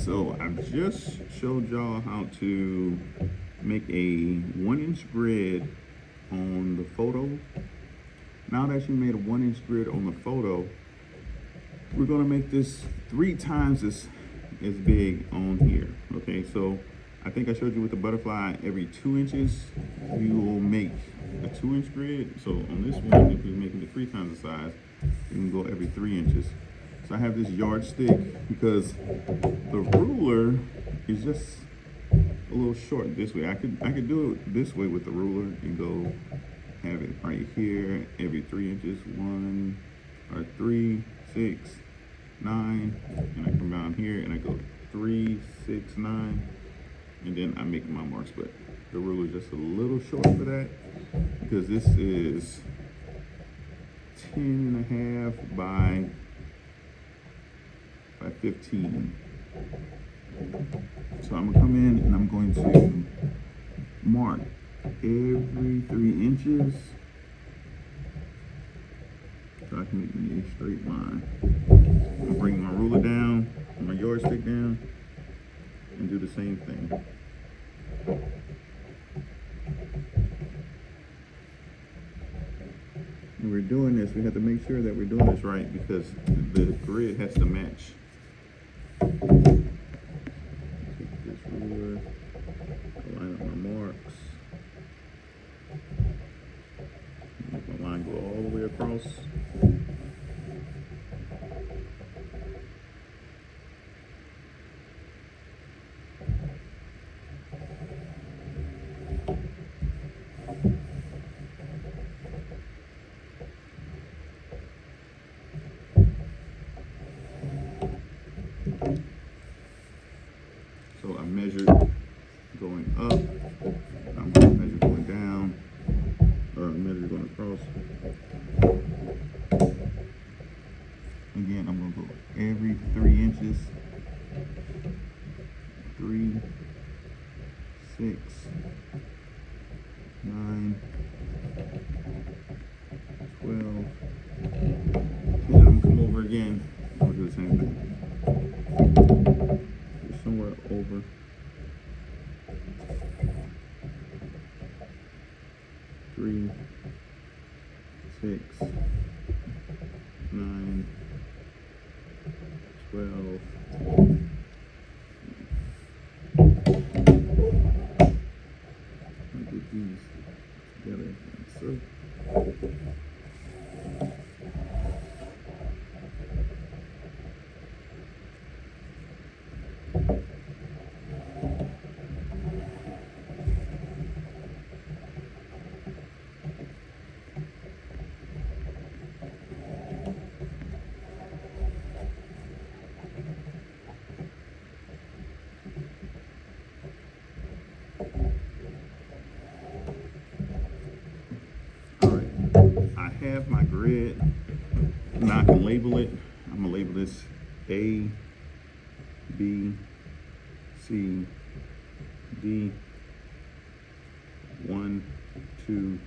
So I just showed y'all how to make a 1-inch grid on the photo. Now that you made a 1-inch grid on the photo, we're gonna make this 3 times as big on here. Okay, so I think I showed you with the butterfly, every 2 inches, you will make a 2-inch grid. So on this one, if you're making it 3 times the size, you can go every 3 inches. So I have this yardstick because the ruler is just a little short this way. I could do it this way with the ruler and go have it right here every 3 inches, 1 or 3, 6, 9, and I come down here and I go 3, 6, 9, and then I make my marks. But the ruler is just a little short for that because this is 10.5 by 15. So I'm gonna come in and I'm going to mark every 3 inches so I can make me a straight line. I'm gonna bring my ruler down, my yardstick down, and do the same thing. When we're doing this, we have to make sure that we're doing this right because the grid has to match. Take this ruler, line up my marks, make my line go all the way across. So I measured going up, I'm going to measure going down, or measure going across. Again, I'm going to go every 3 inches, 3, 6, 9, 12, and I'm going to come over again, I'm going to do the same thing. Somewhere over 3, 6, 9, 12. I'll get these together. So. I have my grid. Now I can label it. I'm gonna label this A, B, C, D, 1, 2,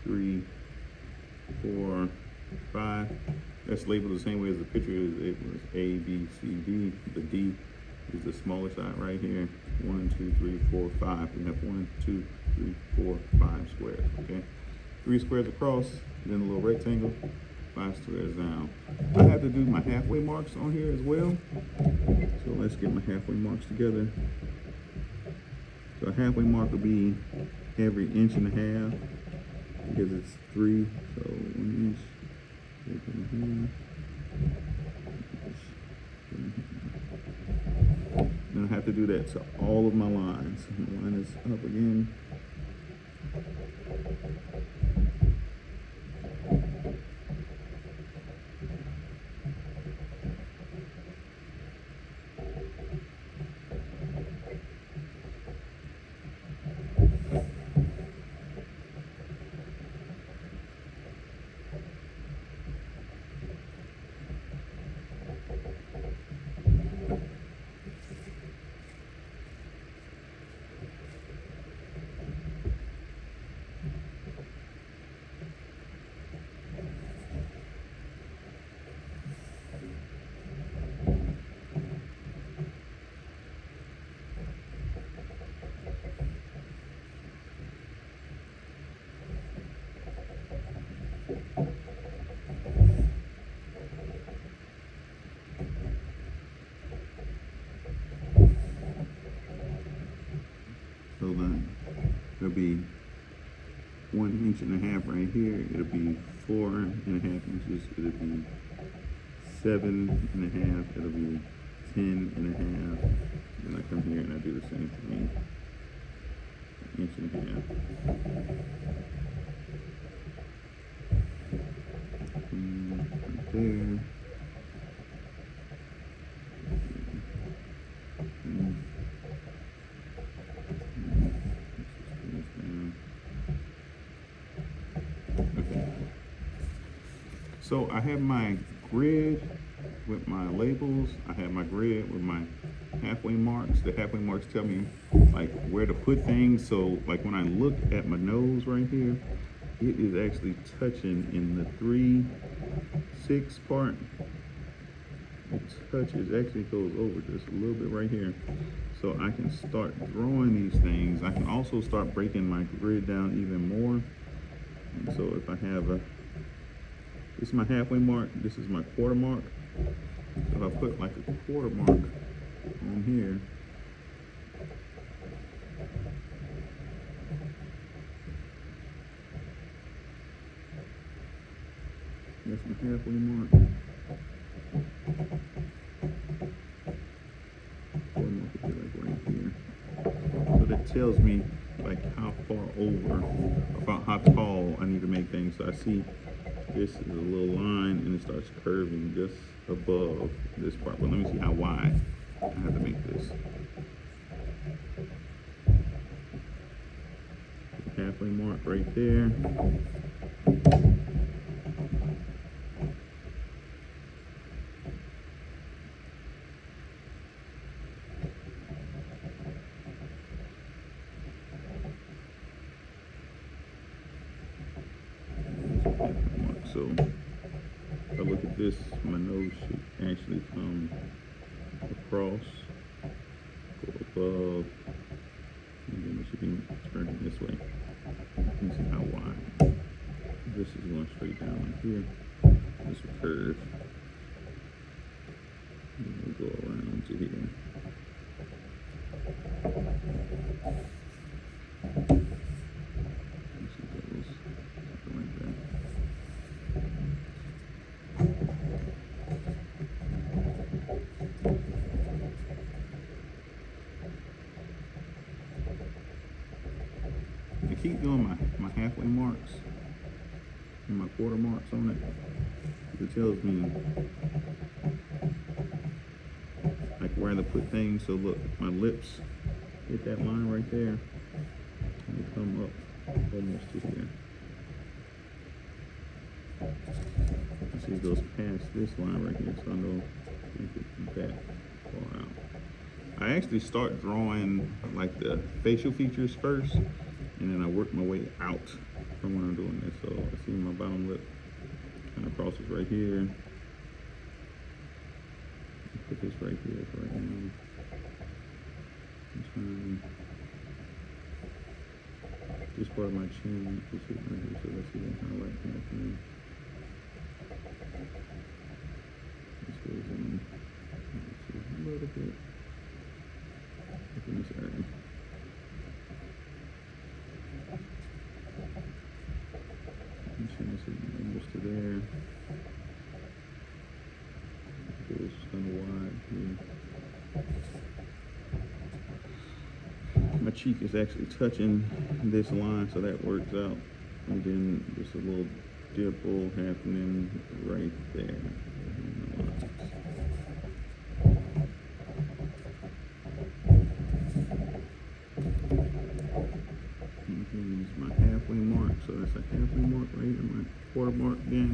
3, 4, 5. That's labeled the same way as the picture is. It was A, B, C, D. The D is the smaller side right here. 1, 2, 3, 4, 5. We have 1, 2, 3, 4, 5 squares. Okay. 3 squares across, then a little rectangle, 5 squares down. I have to do my halfway marks on here as well. So let's get my halfway marks together. So a halfway mark will be every 1.5 inches because it's 3. So 1 inch. Then I have to do that to all of my lines. My line is up again. So then it'll be 1.5 inches right here. It'll be 4.5 inches. It'll be 7.5. It'll be 10.5. Then I come here and I do the same thing. 1.5 inches. Right there. Okay. So I have my grid with my labels. I have my grid with my halfway marks. The halfway marks tell me like where to put things. So like when I look at my nose right here, it is actually touching in the 3/6 part. It touches, actually goes over just a little bit right here. So I can start drawing these things. I can also start breaking my grid down even more. And so if I have this is my halfway mark, this is my quarter mark. So if I put like a quarter mark on here, that's my halfway mark. Quarter mark would be like right here. So that tells me like how far over, about how tall I need to make things. So I see this is a little line and it starts curving just above this part. But let me see how wide I have to make this. Halfway mark right there. So if I look at this, my nose should actually come across, go above, and then it should be turning this way. You can see how wide. This is going straight down like here. This will curve. And we'll go around to here. Something like that. I keep doing my halfway marks and my quarter marks on it. It tells me like where to put things. So look, my lips hit that line right there and they come up almost to here. You see it goes past this line right here, so I know it's that far out. I actually start drawing like the facial features first, and then I work my way out from when I'm doing this. So I see my bottom lip kind of crosses right here. Put this right here for right now. This part of my chin is sitting right here, so let's see that highlight happening. This goes in a little bit up in this area. My chin is almost to there. It goes kind of wide here. My cheek is actually touching this line, so that works out. And then there's a little dimple happening right there. And here is my halfway mark, so that's a halfway mark right here, my quarter mark again.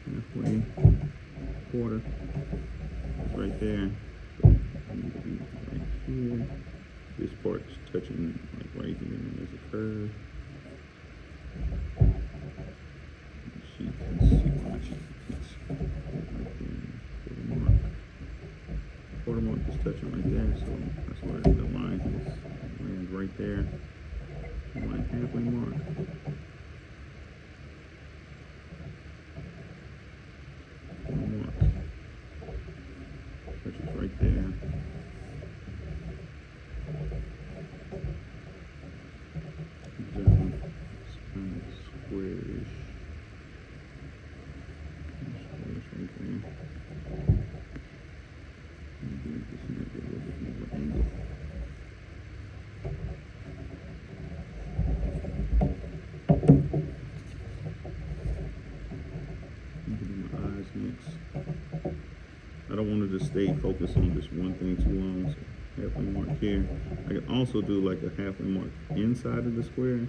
Halfway, quarter, it's right there. So I need to be right here. This part's touching like right here, and there's a curve. You can see where my cheek is. Right there, quarter mark is touching right there, so that's where the line is. Lands right there. My halfway mark. Touches right there. stay focused on this one thing too long. So halfway mark here. I can also do like a halfway mark inside of the square.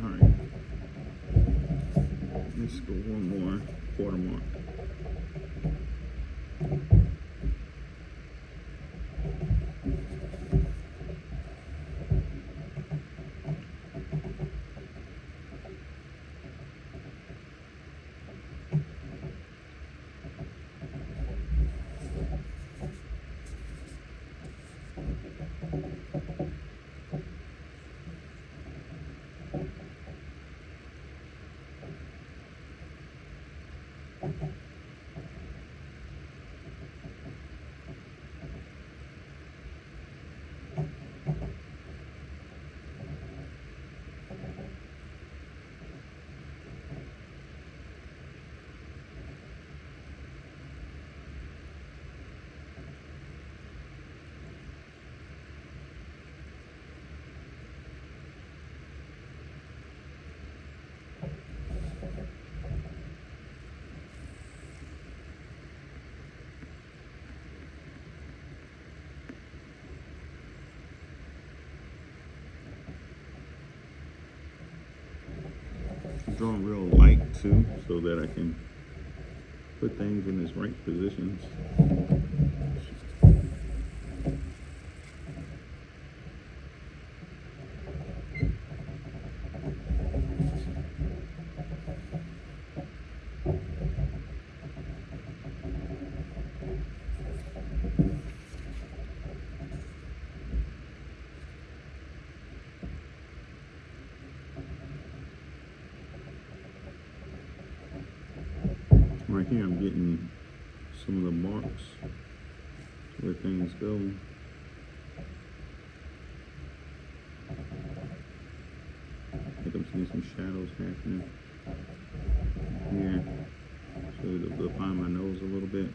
All right, let's go one more quarter mark. Drawing real light too, so that I can put things in its right positions. Right here, I'm getting some of the marks where things go. I think I'm seeing some shadows happening here. So behind my nose a little bit.